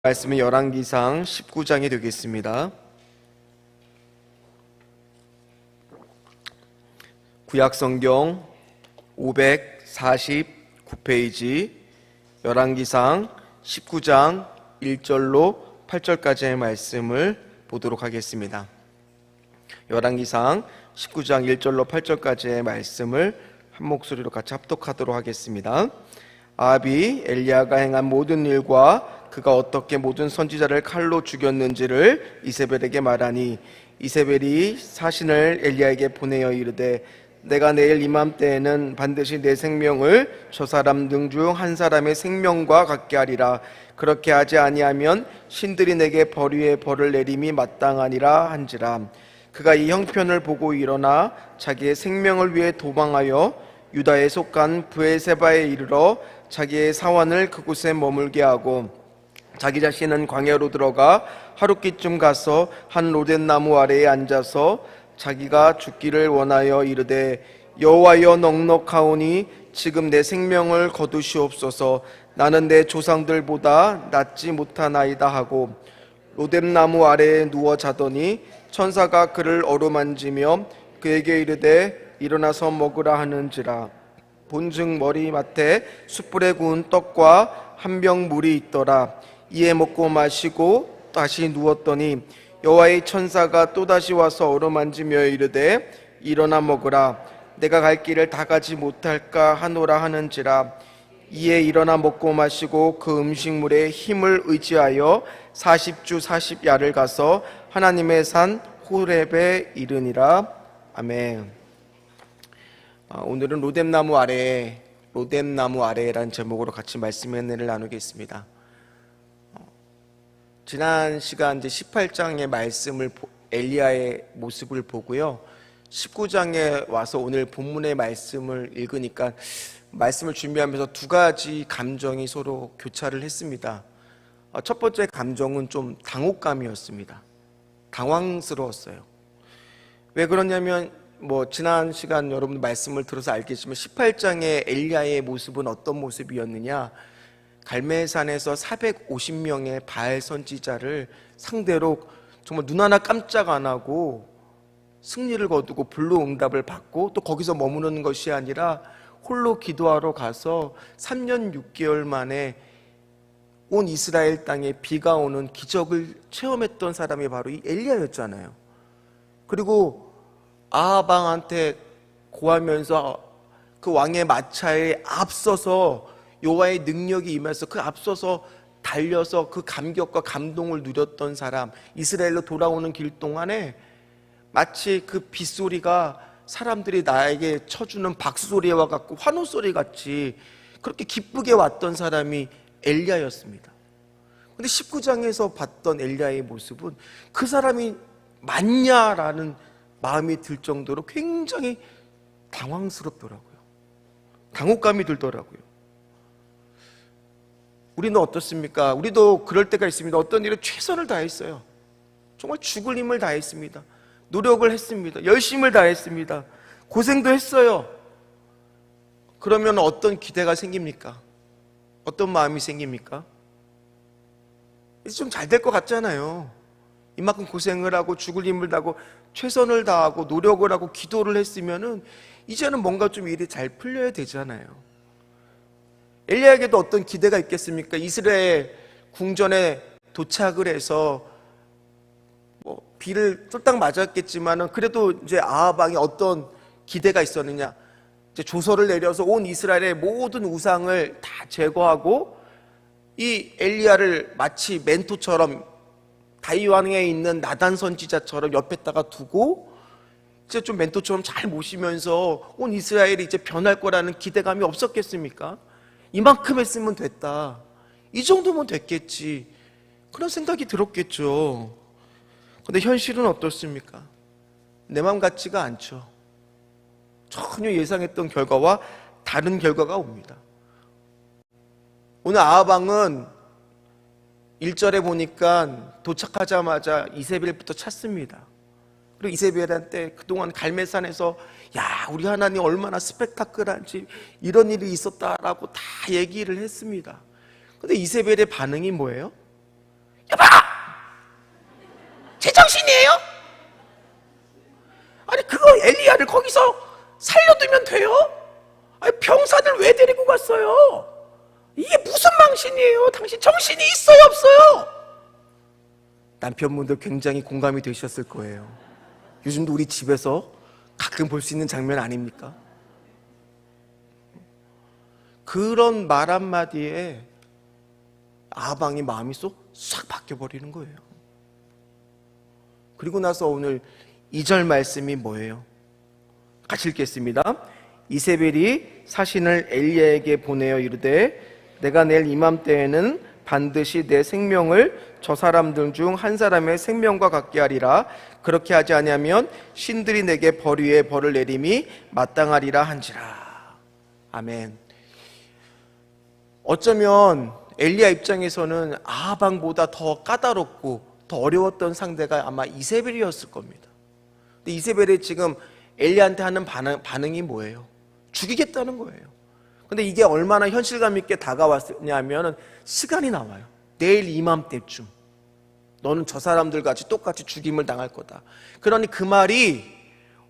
말씀은 열왕기상 19장이 되겠습니다. 구약성경 549페이지 열왕기상 19장 1절로 8절까지의 말씀을 보도록 하겠습니다. 열왕기상 19장 1절로 8절까지의 말씀을 한 목소리로 같이 합독하도록 하겠습니다. 아합이 엘리야가 행한 모든 일과 그가 어떻게 모든 선지자를 칼로 죽였는지를 이세벨에게 말하니, 이세벨이 사신을 엘리야에게 보내어 이르되, 내가 내일 이맘때에는 반드시 내 생명을 저 사람 등 중 한 사람의 생명과 같게 하리라. 그렇게 하지 아니하면 신들이 내게 벌 위에 벌을 내림이 마땅하니라 한지라. 그가 이 형편을 보고 일어나 자기의 생명을 위해 도망하여 유다에 속한 브에세바에 이르러 자기의 사환을 그곳에 머물게 하고, 자기 자신은 광야로 들어가 하룻기쯤 가서 한 로댓나무 아래에 앉아서 자기가 죽기를 원하여 이르되, 여호와여, 넉넉하오니 지금 내 생명을 거두시옵소서. 나는 내 조상들보다 낫지 못하나이다 하고 로뎀나무 아래에 누워 자더니 천사가 그를 어루만지며 그에게 이르되, 일어나서 먹으라 하는지라. 본즉 머리맡에 숯불에 구운 떡과 한 병 물이 있더라. 이에 먹고 마시고 다시 누웠더니 여호와의 천사가 또다시 와서 어루만지며 이르되, 일어나 먹으라. 내가 갈 길을 다 가지 못할까 하노라 하는지라. 이에 일어나 먹고 마시고 그 음식물에 힘을 의지하여 40주 40야를 가서 하나님의 산 호렙에 이르니라. 아멘. 오늘은 로뎀나무 아래라는 제목으로 같이 말씀의 은혜를 나누겠습니다. 지난 시간 이제 18장의 말씀을, 엘리야의 모습을 보고요, 19장에 와서 오늘 본문의 말씀을 읽으니까 말씀을 준비하면서 두 가지 감정이 서로 교차를 했습니다. 첫 번째 감정은 좀 당혹감이었습니다. 당황스러웠어요. 왜 그러냐면, 지난 시간 여러분 말씀을 들어서 알겠지만 18장의 엘리야의 모습은 어떤 모습이었느냐, 갈멜산에서 450명의 바알 선지자를 상대로 정말 눈 하나 깜짝 안 하고 승리를 거두고 불로응답을 받고, 또 거기서 머무르는 것이 아니라 홀로 기도하러 가서 3년 6개월 만에 온 이스라엘 땅에 비가 오는 기적을 체험했던 사람이 바로 이 엘리야였잖아요. 그리고 아합 왕한테 고하면서 그 왕의 마차에 앞서서 여호와의 능력이 임해서 그 앞서서 달려서 그 감격과 감동을 누렸던 사람, 이스라엘로 돌아오는 길 동안에 마치 그 빗소리가 사람들이 나에게 쳐주는 박수소리와 같고 환호소리 같이 그렇게 기쁘게 왔던 사람이 엘리야였습니다. 근데 19장에서 봤던 엘리야의 모습은 그 사람이 맞냐라는 마음이 들 정도로 굉장히 당황스럽더라고요. 당혹감이 들더라고요. 우리는 어떻습니까? 우리도 그럴 때가 있습니다. 어떤 일에 최선을 다했어요. 정말 죽을 힘을 다했습니다. 노력을 했습니다. 열심을 다했습니다. 고생도 했어요. 그러면 어떤 기대가 생깁니까? 어떤 마음이 생깁니까? 이제 좀 잘 될 것 같잖아요. 이만큼 고생을 하고 죽을 힘을 다하고 최선을 다하고 노력을 하고 기도를 했으면은 이제는 뭔가 좀 일이 잘 풀려야 되잖아요. 엘리야에게도 어떤 기대가 있겠습니까? 이스라엘 궁전에 도착을 해서 비를 쫄딱 맞았겠지만은 그래도 이제 아합 왕이 어떤 기대가 있었느냐? 이제 조서를 내려서 온 이스라엘의 모든 우상을 다 제거하고 이 엘리야를 마치 멘토처럼 다윗 왕에 있는 나단 선지자처럼 옆에다가 두고 이제 좀 멘토처럼 잘 모시면서 온 이스라엘이 이제 변할 거라는 기대감이 없었겠습니까? 이만큼 했으면 됐다, 이 정도면 됐겠지, 그런 생각이 들었겠죠. 근데 현실은 어떻습니까? 내 마음 같지가 않죠. 전혀 예상했던 결과와 다른 결과가 옵니다. 오늘 아합 왕은 1절에 보니까 도착하자마자 이세벨부터 찾습니다. 그리고 이세벨한테 그동안 갈멜산에서 야, 우리 하나님 얼마나 스펙타클한지 이런 일이 있었다라고 다 얘기를 했습니다. 근데 이세벨의 반응이 뭐예요? 망신이에요? 아니 그거 엘리야를 거기서 살려두면 돼요? 아니 병사들 왜 데리고 갔어요? 이게 무슨 망신이에요? 당신 정신이 있어요 없어요? 남편분들 굉장히 공감이 되셨을 거예요. 요즘도 우리 집에서 가끔 볼 수 있는 장면 아닙니까? 그런 말 한마디에 아방이 마음이 싹 바뀌어버리는 거예요. 그리고 나서 오늘 2절 말씀이 뭐예요? 같이 읽겠습니다. 이세벨이 사신을 엘리야에게 보내어 이르되 내가 내일 이맘때에는 반드시 내 생명을 저 사람들 중 한 사람의 생명과 같게 하리라. 그렇게 하지 아니하면 신들이 내게 벌 위에 벌을 내림이 마땅하리라 한지라. 아멘. 어쩌면 엘리야 입장에서는 아하방보다 더 까다롭고 더 어려웠던 상대가 아마 이세벨이었을 겁니다. 근데 이세벨이 지금 엘리야한테 하는 반응이 뭐예요? 죽이겠다는 거예요. 근데 이게 얼마나 현실감 있게 다가왔냐면 시간이 나와요. 내일 이맘때쯤 너는 저 사람들 같이 똑같이 죽임을 당할 거다. 그러니 그 말이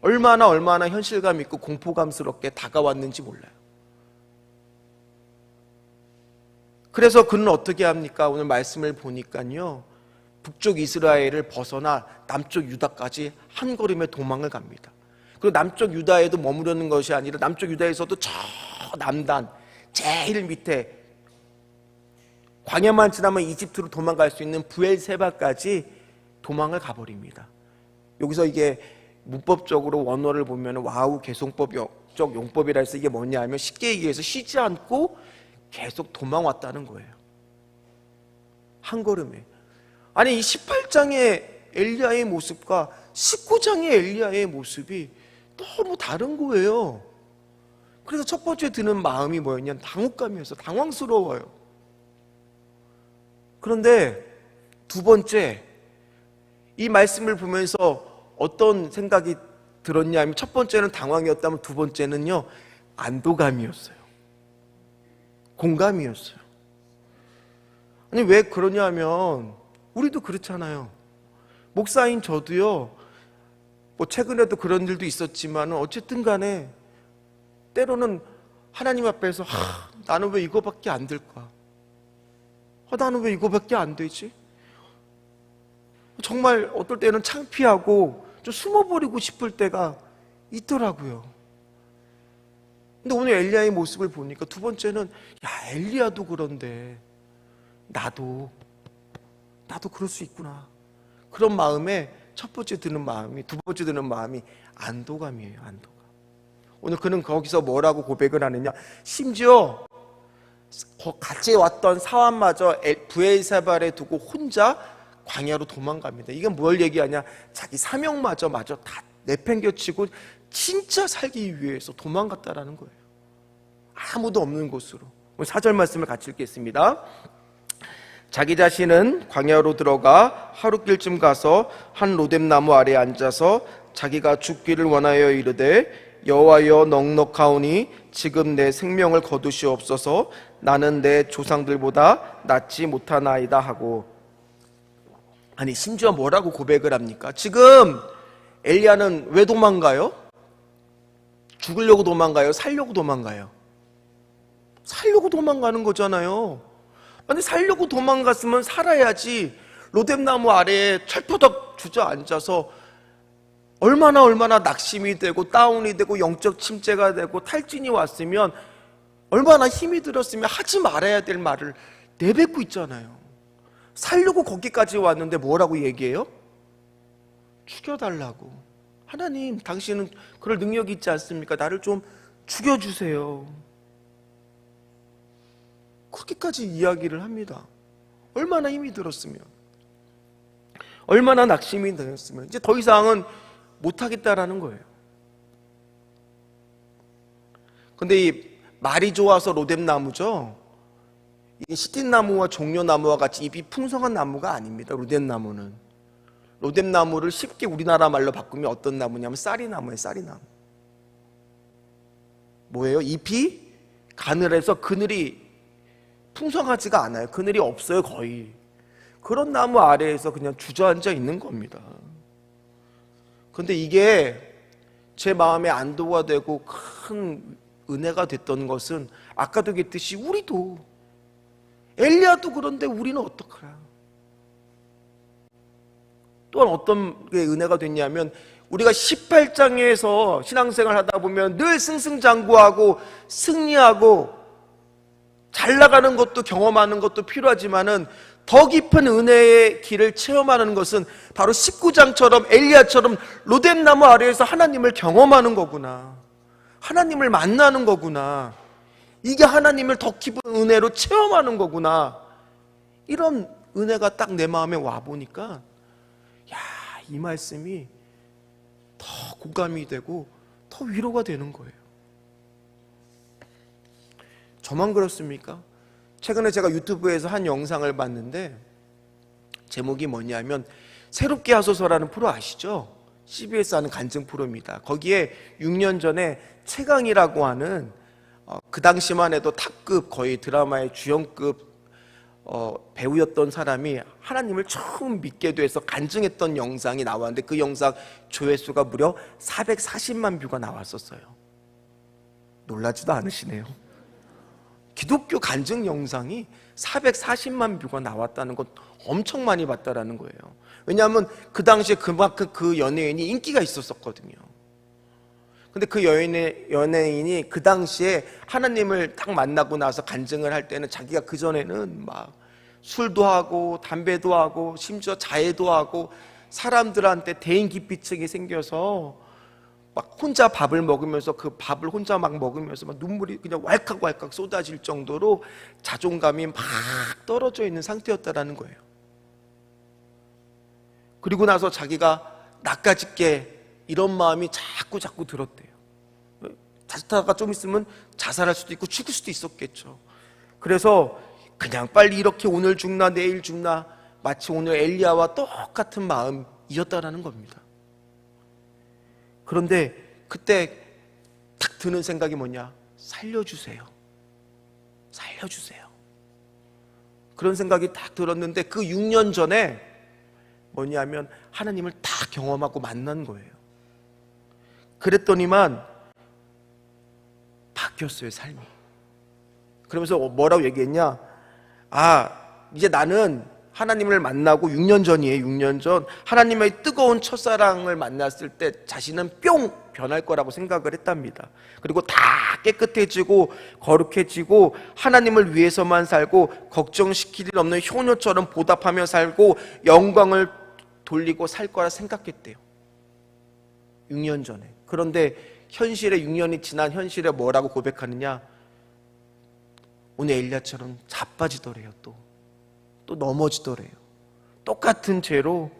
얼마나 현실감 있고 공포감스럽게 다가왔는지 몰라요. 그래서 그는 어떻게 합니까? 오늘 말씀을 보니까요, 북쪽 이스라엘을 벗어나 남쪽 유다까지 한 걸음에 도망을 갑니다. 그리고 남쪽 유다에도 머무르는 것이 아니라 남쪽 유다에서도 저 남단 제일 밑에 광야만 지나면 이집트로 도망갈 수 있는 부엘세바까지 도망을 가버립니다. 여기서 이게 문법적으로 원어를 보면 와우 개송법적 용법이라 해서 이게 뭐냐 하면 쉽게 얘기해서 쉬지 않고 계속 도망왔다는 거예요. 한 걸음에. 아니 이 18장의 엘리야의 모습과 19장의 엘리야의 모습이 너무 다른 거예요. 그래서 첫 번째 드는 마음이 뭐였냐면 당혹감이었어요. 당황스러워요. 그런데 두 번째, 이 말씀을 보면서 어떤 생각이 들었냐면 첫 번째는 당황이었다면 두 번째는요, 안도감이었어요. 공감이었어요. 아니 왜 그러냐면 우리도 그렇잖아요. 목사인 저도요, 뭐 최근에도 그런 일도 있었지만 어쨌든 간에 때로는 하나님 앞에서 나는 왜 이거밖에 안 될까? 나는 왜 이거밖에 안 되지? 정말 어떨 때는 창피하고 좀 숨어버리고 싶을 때가 있더라고요. 근데 오늘 엘리야의 모습을 보니까 두 번째는 엘리야도 그런데 나도 그럴 수 있구나. 그런 마음에 첫 번째 드는 마음이, 두 번째 드는 마음이 안도감이에요. 안도감. 오늘 그는 거기서 뭐라고 고백을 하느냐, 심지어 같이 왔던 사환마저 부엘세바에 두고 혼자 광야로 도망갑니다. 이게 뭘 얘기하냐, 자기 사명마저 다 내팽겨치고 진짜 살기 위해서 도망갔다라는 거예요. 아무도 없는 곳으로. 4절 말씀을 같이 읽겠습니다. 자기 자신은 광야로 들어가 하루길쯤 가서 한 로뎀나무 아래에 앉아서 자기가 죽기를 원하여 이르되 여호와여 넉넉하오니 지금 내 생명을 거두시옵소서. 나는 내 조상들보다 낫지 못하나이다 하고. 아니 심지어 뭐라고 고백을 합니까? 지금 엘리야는 왜 도망가요? 죽으려고 도망가요? 살려고 도망가요? 살려고 도망가는 거잖아요. 아니 살려고 도망갔으면 살아야지. 로뎀나무 아래에 철퍼덕 주저앉아서 얼마나 낙심이 되고 다운이 되고 영적 침체가 되고 탈진이 왔으면 얼마나 힘이 들었으면 하지 말아야 될 말을 내뱉고 있잖아요. 살려고 거기까지 왔는데 뭐라고 얘기해요? 죽여달라고. 하나님, 당신은 그럴 능력이 있지 않습니까? 나를 좀 죽여주세요. 그렇게까지 이야기를 합니다. 얼마나 힘이 들었으면, 얼마나 낙심이 되었으면 이제 더 이상은 못하겠다라는 거예요. 근데 이 말이 좋아서 로뎀나무죠. 이 시틴나무와 종려나무와 같이 잎이 풍성한 나무가 아닙니다. 로뎀나무는. 로뎀나무를 쉽게 우리나라 말로 바꾸면 어떤 나무냐면 쌀이나무예요. 쌀이나무. 뭐예요? 잎이 가늘해서 그늘이 풍성하지가 않아요. 그늘이 없어요. 거의. 그런 나무 아래에서 그냥 주저앉아 있는 겁니다. 그런데 이게 제 마음에 안도가 되고 큰 은혜가 됐던 것은 아까도 얘기했듯이 우리도 엘리야도 그런데 우리는 어떡하라. 또한 어떤 게 은혜가 됐냐면 우리가 18장에서 신앙생활 하다 보면 늘 승승장구하고 승리하고 잘 나가는 것도 경험하는 것도 필요하지만은 더 깊은 은혜의 길을 체험하는 것은 바로 19장처럼 엘리야처럼 로뎀나무 아래에서 하나님을 경험하는 거구나. 하나님을 만나는 거구나. 이게 하나님을 더 깊은 은혜로 체험하는 거구나. 이런 은혜가 딱 내 마음에 와보니까 이 말씀이 더 공감이 되고 더 위로가 되는 거예요. 저만 그렇습니까? 최근에 제가 유튜브에서 한 영상을 봤는데 제목이 뭐냐면 새롭게 하소서라는 프로 아시죠? CBS 하는 간증 프로입니다. 거기에 6년 전에 최강이라고 하는 그 당시만 해도 탑급 거의 드라마의 주연급 배우였던 사람이 하나님을 처음 믿게 돼서 간증했던 영상이 나왔는데 그 영상 조회수가 무려 440만 뷰가 나왔었어요. 놀라지도 않으시네요. 기독교 간증 영상이 440만 뷰가 나왔다는 건 엄청 많이 봤다라는 거예요. 왜냐하면 그 당시에 그만큼 그 연예인이 인기가 있었거든요. 근데 그 연예인이 그 당시에 하나님을 딱 만나고 나서 간증을 할 때는 자기가 그전에는 막 술도 하고 담배도 하고 심지어 자해도 하고 사람들한테 대인기피증이 생겨서 막 혼자 밥을 먹으면서 그 밥을 혼자 막 먹으면서 막 눈물이 그냥 왈칵왈칵 쏟아질 정도로 자존감이 막 떨어져 있는 상태였다라는 거예요. 그리고 나서 자기가 낚아짓게 이런 마음이 자꾸 들었대요. 자다가 좀 있으면 자살할 수도 있고 죽을 수도 있었겠죠. 그래서 그냥 빨리 이렇게 오늘 죽나 내일 죽나 마치 오늘 엘리야와 똑같은 마음이었다라는 겁니다. 그런데 그때 딱 드는 생각이 뭐냐? 살려주세요. 살려주세요. 그런 생각이 딱 들었는데 그 6년 전에 뭐냐면 하나님을 다 경험하고 만난 거예요. 그랬더니만 바뀌었어요, 삶이. 그러면서 뭐라고 얘기했냐? 이제 나는 하나님을 만나고 6년 전이에요. 6년 전 하나님의 뜨거운 첫사랑을 만났을 때 자신은 뿅 변할 거라고 생각을 했답니다. 그리고 다 깨끗해지고 거룩해지고 하나님을 위해서만 살고 걱정시킬 일 없는 효녀처럼 보답하며 살고 영광을 돌리고 살 거라 생각했대요. 6년 전에. 그런데 현실에 6년이 지난 현실에 뭐라고 고백하느냐? 오늘 엘리야처럼 자빠지더래요. 또 넘어지더래요. 똑같은 죄로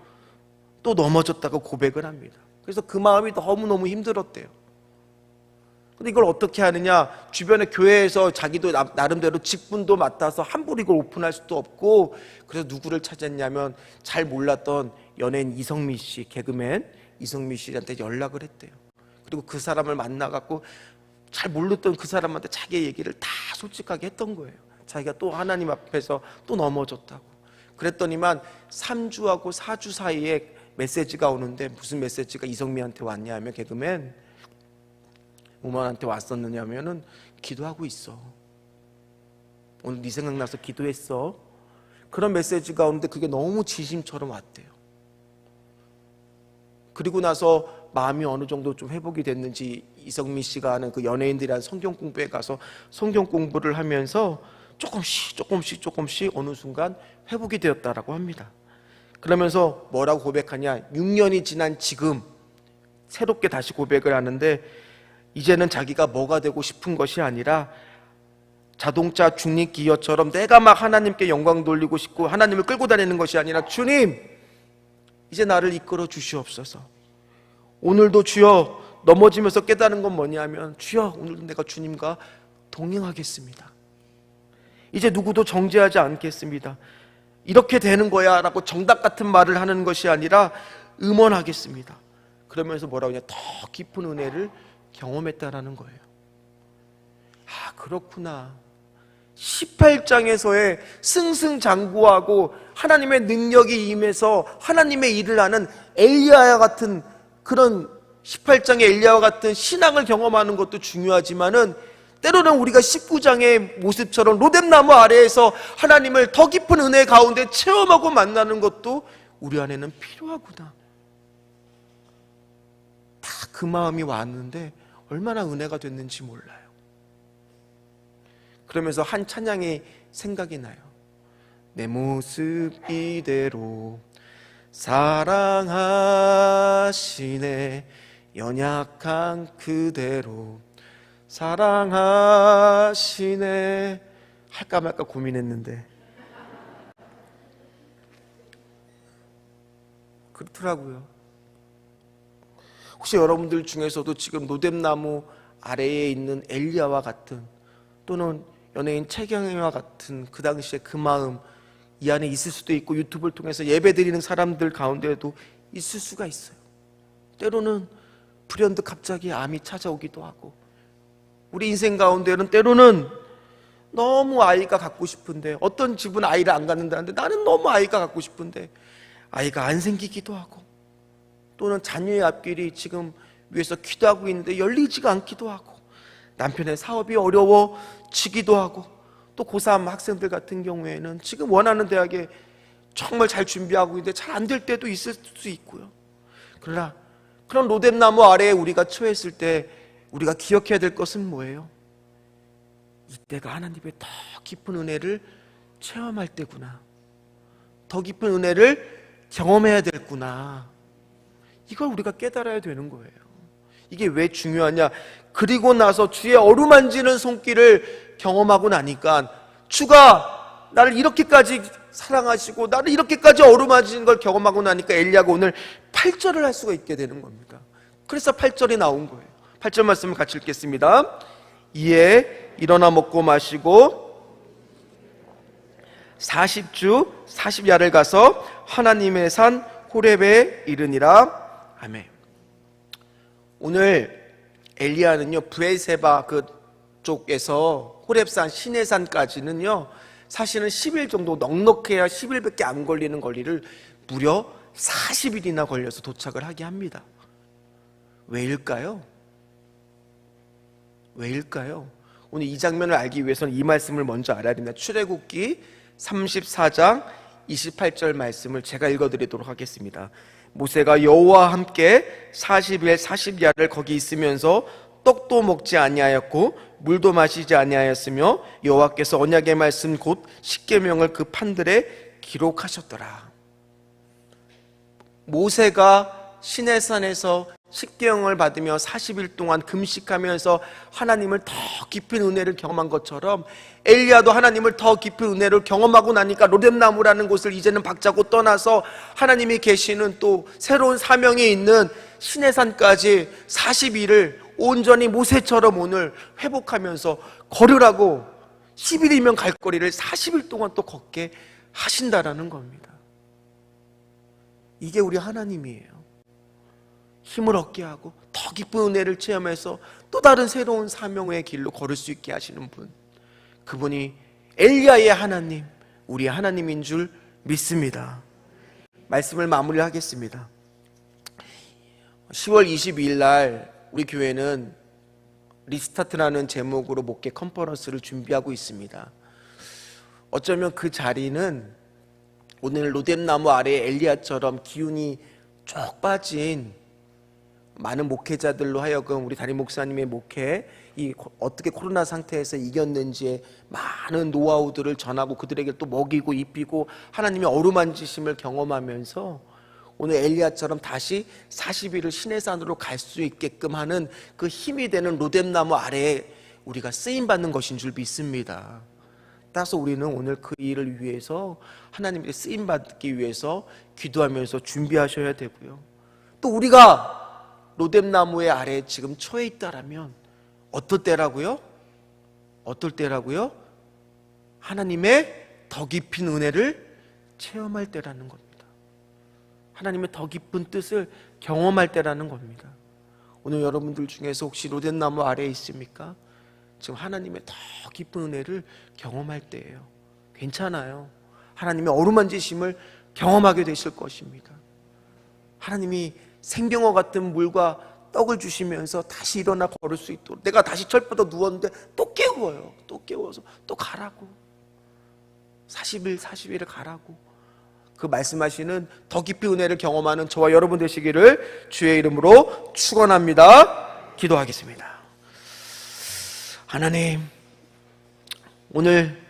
또 넘어졌다고 고백을 합니다. 그래서 그 마음이 너무너무 힘들었대요. 근데 이걸 어떻게 하느냐? 주변에 교회에서 자기도 나름대로 직분도 맡아서 함부로 이걸 오픈할 수도 없고, 그래서 누구를 찾았냐면 잘 몰랐던 연예인 이성미 씨, 개그맨 이성미 씨한테 연락을 했대요. 그리고 그 사람을 만나갖고 잘 몰랐던 그 사람한테 자기의 얘기를 다 솔직하게 했던 거예요. 자기가 또 하나님 앞에서 또 넘어졌다고. 그랬더니만 3주하고 4주 사이에 메시지가 오는데, 무슨 메시지가 이성미한테 왔냐 하면, 개그맨 우먼한테 왔었느냐 하면은, 기도하고 있어. 오늘 네 생각나서 기도했어. 그런 메시지가 오는데 그게 너무 지심처럼 왔대요. 그리고 나서 마음이 어느 정도 좀 회복이 됐는지 이성미 씨가 하는 그 연예인들이란 성경 공부에 가서 성경 공부를 하면서 조금씩 어느 순간 회복이 되었다라고 합니다. 그러면서 뭐라고 고백하냐? 6년이 지난 지금 새롭게 다시 고백을 하는데, 이제는 자기가 뭐가 되고 싶은 것이 아니라 자동차 중립 기어처럼 내가 막 하나님께 영광 돌리고 싶고 하나님을 끌고 다니는 것이 아니라, 주님 이제 나를 이끌어 주시옵소서. 오늘도 주여, 넘어지면서 깨달은 건 뭐냐면, 주여 오늘도 내가 주님과 동행하겠습니다. 이제 누구도 정죄하지 않겠습니다. 이렇게 되는 거야 라고 정답 같은 말을 하는 것이 아니라 음원하겠습니다. 그러면서 뭐라고 하냐? 더 깊은 은혜를 경험했다라는 거예요. 그렇구나. 18장에서의 승승장구하고 하나님의 능력이 임해서 하나님의 일을 하는 엘리야와 같은 그런 18장의 엘리야와 같은 신앙을 경험하는 것도 중요하지만은 때로는 우리가 19장의 모습처럼 로뎀나무 아래에서 하나님을 더 깊은 은혜 가운데 체험하고 만나는 것도 우리 안에는 필요하구나. 다 그 마음이 왔는데 얼마나 은혜가 됐는지 몰라요. 그러면서 한 찬양이 생각이 나요. 내 모습 이대로 사랑하시네, 연약한 그대로 사랑하시네. 할까 말까 고민했는데 그렇더라고요. 혹시 여러분들 중에서도 지금 로뎀나무 아래에 있는 엘리야와 같은, 또는 연예인 최경영과 같은 그 당시에 그 마음 이 안에 있을 수도 있고, 유튜브를 통해서 예배드리는 사람들 가운데에도 있을 수가 있어요. 때로는 불현듯 갑자기 암이 찾아오기도 하고, 우리 인생 가운데는 때로는 너무 아이가 갖고 싶은데, 어떤 집은 아이를 안 갖는다는데 나는 너무 아이가 갖고 싶은데 아이가 안 생기기도 하고, 또는 자녀의 앞길이 지금 위에서 기도하고 있는데 열리지가 않기도 하고, 남편의 사업이 어려워지기도 하고, 또 고3 학생들 같은 경우에는 지금 원하는 대학에 정말 잘 준비하고 있는데 잘 안 될 때도 있을 수 있고요. 그러나 그런 로뎀나무 아래에 우리가 처했을 때 우리가 기억해야 될 것은 뭐예요? 이때가 하나님의 더 깊은 은혜를 체험할 때구나, 더 깊은 은혜를 경험해야 되겠구나, 이걸 우리가 깨달아야 되는 거예요. 이게 왜 중요하냐? 그리고 나서 주의 어루만지는 손길을 경험하고 나니까, 주가 나를 이렇게까지 사랑하시고 나를 이렇게까지 어루만지는 걸 경험하고 나니까 엘리야가 오늘 8절을 할 수가 있게 되는 겁니다. 그래서 8절이 나온 거예요. 8절 말씀을 같이 읽겠습니다. 이에 일어나 먹고 마시고 40주 40야를 가서 하나님의 산 호렙에 이르니라. 아멘. 오늘 엘리야는요, 브엘세바 그쪽에서 호렙산 시내산까지는요 사실은 10일 정도, 넉넉해야 10일밖에 안 걸리는 거리를 무려 40일이나 걸려서 도착을 하게 합니다. 왜일까요? 왜일까요? 오늘 이 장면을 알기 위해서는 이 말씀을 먼저 알아야 됩니다. 출애굽기 34장 28절 말씀을 제가 읽어드리도록 하겠습니다. 모세가 여호와와 함께 40일 40야를 거기 있으면서 떡도 먹지 아니하였고 물도 마시지 아니하였으며 여호와께서 언약의 말씀 곧 십계명을 그 판들에 기록하셨더라. 모세가 시내산에서 십계명을 받으며 40일 동안 금식하면서 하나님을 더 깊은 은혜를 경험한 것처럼 엘리야도 하나님을 더 깊은 은혜를 경험하고 나니까 로뎀나무라는 곳을 이제는 박차고 떠나서 하나님이 계시는 또 새로운 사명이 있는 시내산까지 40일을 온전히 모세처럼 오늘 회복하면서 걸으라고 10일이면 갈 거리를 40일 동안 또 걷게 하신다라는 겁니다. 이게 우리 하나님이에요. 힘을 얻게 하고 더 깊은 은혜를 체험해서 또 다른 새로운 사명의 길로 걸을 수 있게 하시는 분, 그분이 엘리야의 하나님, 우리의 하나님인 줄 믿습니다. 말씀을 마무리하겠습니다. 10월 22일 날 우리 교회는 리스타트라는 제목으로 목회 컨퍼런스를 준비하고 있습니다. 어쩌면 그 자리는 오늘 로뎀나무 아래에 엘리야처럼 기운이 쭉 빠진 많은 목회자들로 하여금 우리 담임 목사님의 목회, 이 어떻게 코로나 상태에서 이겼는지의 많은 노하우들을 전하고 그들에게 또 먹이고 입히고 하나님의 어루만지심을 경험하면서 오늘 엘리야처럼 다시 40일을 시내산으로 갈 수 있게끔 하는 그 힘이 되는 로뎀나무 아래에 우리가 쓰임받는 것인 줄 믿습니다. 따라서 우리는 오늘 그 일을 위해서 하나님께 쓰임받기 위해서 기도하면서 준비하셔야 되고요. 또 우리가 로뎀나무의 아래에 지금 처해 있다라면 어떨 때라고요? 어떨 때라고요? 하나님의 더 깊은 은혜를 체험할 때라는 겁니다. 하나님의 더 깊은 뜻을 경험할 때라는 겁니다. 오늘 여러분들 중에서 혹시 로뎀나무 아래에 있습니까? 지금 하나님의 더 깊은 은혜를 경험할 때예요. 괜찮아요. 하나님의 어루만지심을 경험하게 되실 것입니다. 하나님이 생명과 같은 물과 떡을 주시면서 다시 일어나 걸을 수 있도록, 내가 다시 철뻗어 누웠는데 또 깨워요. 또 깨워서 또 가라고, 40일 40일을 가라고, 그 말씀하시는 더 깊이 은혜를 경험하는 저와 여러분 되시기를 주의 이름으로 축원합니다. 기도하겠습니다. 하나님, 오늘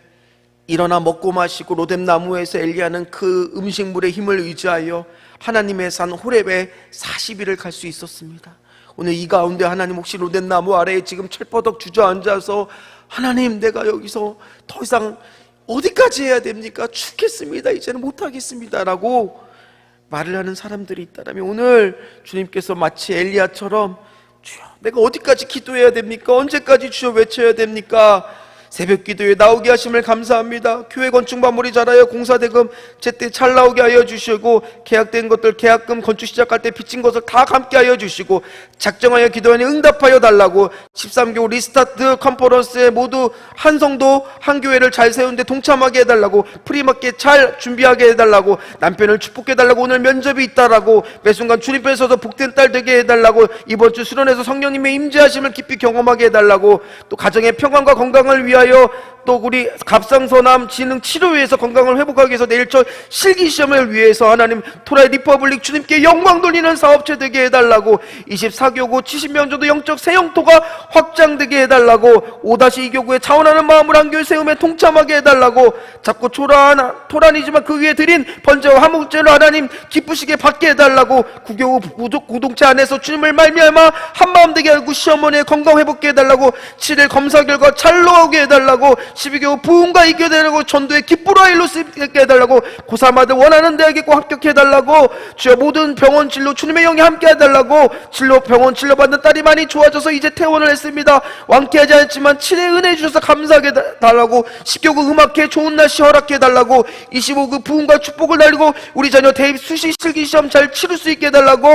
일어나 먹고 마시고 로뎀나무에서 엘리야는 그 음식물의 힘을 의지하여 하나님의 산 호렙에 40일을 갈 수 있었습니다. 오늘 이 가운데 하나님, 혹시 로뎀나무 아래에 지금 철버덕 주저앉아서 하나님, 내가 여기서 더 이상 어디까지 해야 됩니까? 죽겠습니다, 이제는 못하겠습니다 라고 말을 하는 사람들이 있다면, 오늘 주님께서 마치 엘리야처럼 주여, 내가 어디까지 기도해야 됩니까? 언제까지 주여 외쳐야 됩니까? 새벽 기도에 나오게 하심을 감사합니다. 교회 건축 마무리 잘하여 공사대금 제때 잘 나오게 하여 주시고, 계약된 것들 계약금 건축 시작할 때 빚진 것을 다 감게 하여 주시고, 작정하여 기도하니 응답하여 달라고, 13개월 리스타트 컨퍼런스에 모두 한 성도 한 교회를 잘 세우는데 동참하게 해달라고, 프리마켓 잘 준비하게 해달라고, 남편을 축복해달라고, 오늘 면접이 있다라고, 매 순간 주님 편에 서서 복된 딸 되게 해달라고, 이번 주 수련회에서 성령님의 임재하심을 깊이 경험하게 해달라고, 또 가정의 평안과 건강을 위하여, 또 우리 갑상선암 진흥 치료위해서 건강을 회복하기 위해서 내일철 실기시험을 위해서 하나님, 토라이 리퍼블릭 주님께 영광 돌리는 사업체 되게 해달라고, 24교구 70명 정도 영적 세영토가 확장되게 해달라고, 5-2교구에 차원하는 마음을 한 교회 세움에 동참하게 해달라고, 자꾸 토란이지만 그 위에 드린 번제와 화목제로 하나님 기쁘시게 받게 해달라고, 9교구 공동체 안에서 주님을 말미암아 한마음 되게 하고 시어머니의 건강 회복게 해달라고, 7일 검사 결과 잘 나오게 해달라고, 12개월 부흥과 이겨내라고, 전도의 기쁘라 일로 쓰게 해달라고, 고3 아들 원하는 대학에 꼭 합격해달라고, 주여 모든 병원 진료 주님의 영이 함께 해달라고, 병원 진료받는 딸이 많이 좋아져서 이제 퇴원을 했습니다. 완쾌하지 않지만 7회 은혜 주셔서 감사하게 달라고, 10교구 음악회 좋은 날씨 허락해 달라고, 25그 부흥과 축복을 날리고 우리 자녀 대입 수시 실기시험 잘 치를 수 있게 해달라고,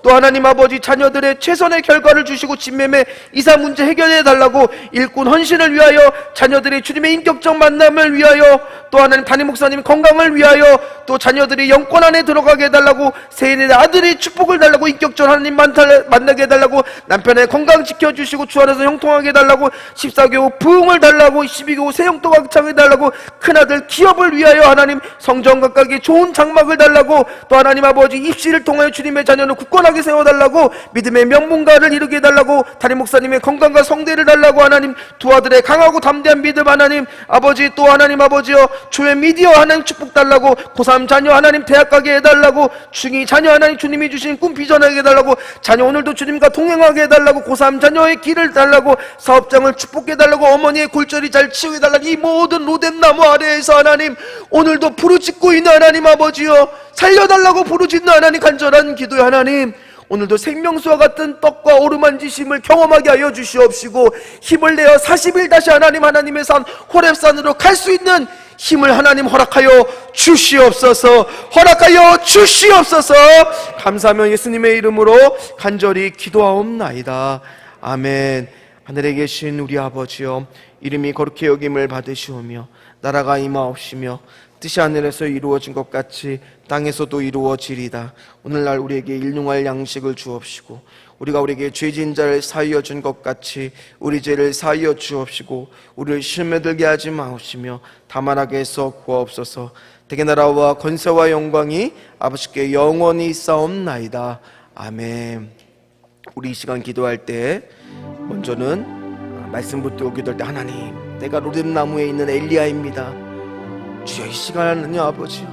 또 하나님 아버지 자녀들의 최선의 결과를 주시고 진매매 이사 문제 해결해 달라고, 일꾼 헌신을 위하여, 자녀들이 주님의 인격적 만남을 위하여, 또 하나님 담임 목사님 건강을 위하여, 또 자녀들이 영권 안에 들어가게 해달라고, 세인의 아들이 축복을 달라고, 인격적 하나님 만나게 해달라고, 남편의 건강 지켜주시고 주 안에서 형통하게 해달라고, 14교우 부흥을 달라고, 12교우 세영도 확장해 달라고, 큰아들 기업을 위하여 하나님 성전 각각에 좋은 장막을 달라고, 또 하나님 아버지 입시를 통하여 주님의 자녀를 굳건하게 세워달라고, 믿음의 명문가를 이루게 해달라고, 담임 목사님의 건강과 성대를 달라고, 하나님 두 아들의 강하고 담대한 믿음 하나님 아버지, 또 하나님 아버지여 주의 미디어 하나님 축복 달라고, 고3 자녀 하나님 대학 가게 해달라고, 중2 자녀 하나님 주님이 주신 꿈 비전하게 해달라고, 자녀 오늘도 주님과 동행하게 해달라고, 고3 자녀의 길을 달라고, 사업장을 축복해 달라고, 어머니의 골절이 잘 치유해 달라고, 이 모든 로뎀나무 아래에서 하나님 오늘도 부르짖고 있는 하나님 아버지여 살려달라고 부르짖는 하나님 간절한 기도에 하나님, 오늘도 생명수와 같은 떡과 오르만지심을 경험하게 하여 주시옵시고, 힘을 내어 40일 다시 하나님의 산 호렙산으로 갈 수 있는 힘을 하나님 허락하여 주시옵소서. 허락하여 주시옵소서. 감사하며 예수님의 이름으로 간절히 기도하옵나이다. 아멘. 하늘에 계신 우리 아버지여, 이름이 거룩히 여김을 받으시오며 나라가 임하옵시며 뜻이 하늘에서 이루어진 것 같이 땅에서도 이루어지리다. 오늘날 우리에게 일용할 양식을 주옵시고, 우리가 우리에게 죄진 자를 사하여 준 것 같이 우리 죄를 사하여 주옵시고, 우리를 시험에 들게 하지 마옵시며 다만 악에서 구하옵소서. 대개 나라와 권세와 영광이 아버지께 영원히 있사옵나이다. 아멘. 우리 이 시간 기도할 때 먼저는 말씀 붙들고 기도할 때, 하나님, 내가 로뎀나무에 있는 엘리야입니다. 주여, 이 시간은요 아버지요,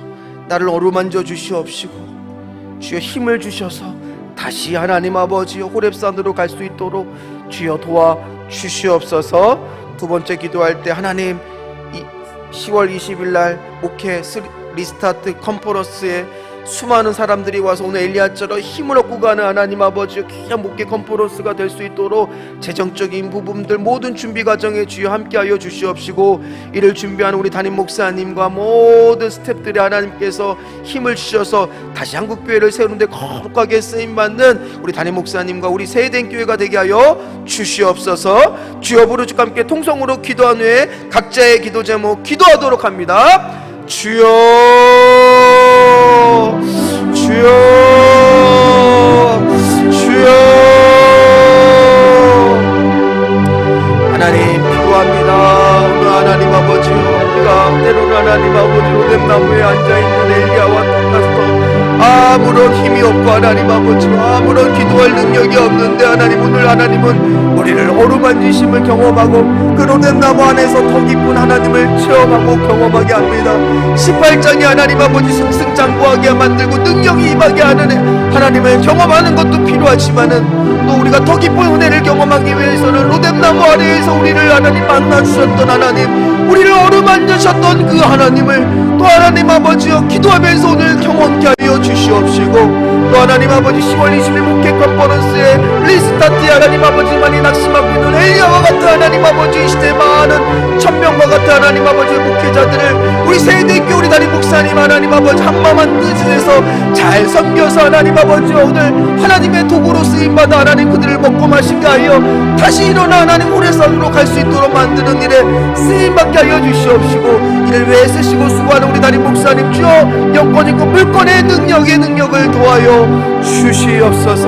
나를 어루만져 주시옵시고, 주여 힘을 주셔서 다시 하나님 아버지요 호렙산으로 갈 수 있도록 주여 도와 주시옵소서. 두 번째 기도할 때, 하나님, 10월 20일 날 목회 리스타트 컨퍼런스에 수많은 사람들이 와서 오늘 엘리야처럼 힘을 얻고 가는 하나님 아버지 귀한 목회 컨퍼런스가 될 수 있도록 재정적인 부분들 모든 준비 과정에 주여 함께하여 주시옵시고, 이를 준비하는 우리 담임 목사님과 모든 스태프들이 하나님께서 힘을 주셔서 다시 한국교회를 세우는데 거룩하게 쓰임받는 우리 담임 목사님과 우리 세대인 교회가 되게 하여 주시옵소서. 주여 부르짖고 함께 통성으로 기도한 후에 각자의 기도 제목 기도하도록 합니다. 주여, 주여, 아무런 힘이 없고 하나님 아버지 아무런 기도할 능력이 없는데 하나님 오늘 하나님은 우리를 어루만지심을 경험하고 그 로뎀나무 안에서 더 깊은 하나님을 체험하고 경험하게 합니다. 18장이 하나님 아버지 승승장구하게 만들고 능력이 임하게 하는 하나님을 경험하는 것도 필요하지만은 또 우리가 더 깊은 은혜를 경험하기 위해서는 로뎀나무 아래에서 우리를 하나님 만나주셨던 하나님, 우리를 어루만지셨던 그 하나님을 또 하나님 아버지여 기도하면서 오늘 경험케 하여 주시옵시고, 또 하나님 아버지 10월 20일 목회 컨퍼런스에 리스타트에 하나님 아버지만이 낙심하고 있는 엘리야와 같은 하나님 아버지 이 시대 많은 천명과 같은 하나님 아버지의 목회자들을 우리 세대교 우리 담임 목사님 하나님 아버지 한마음한 뜻에서 잘 섬겨서 하나님 아버지 오늘 하나님의 도구로 쓰임받아 하나님 그들을 먹고 마시게 하여 다시 일어나 하나님 오래산으로 갈 수 있도록 만드는 일에 쓰임받게 하여 주시옵시고, 이를 위해 쓰시고 수고하는 우리 담임 목사님 주여 영권 있고 물권의 능력을 더하여 주시옵소서.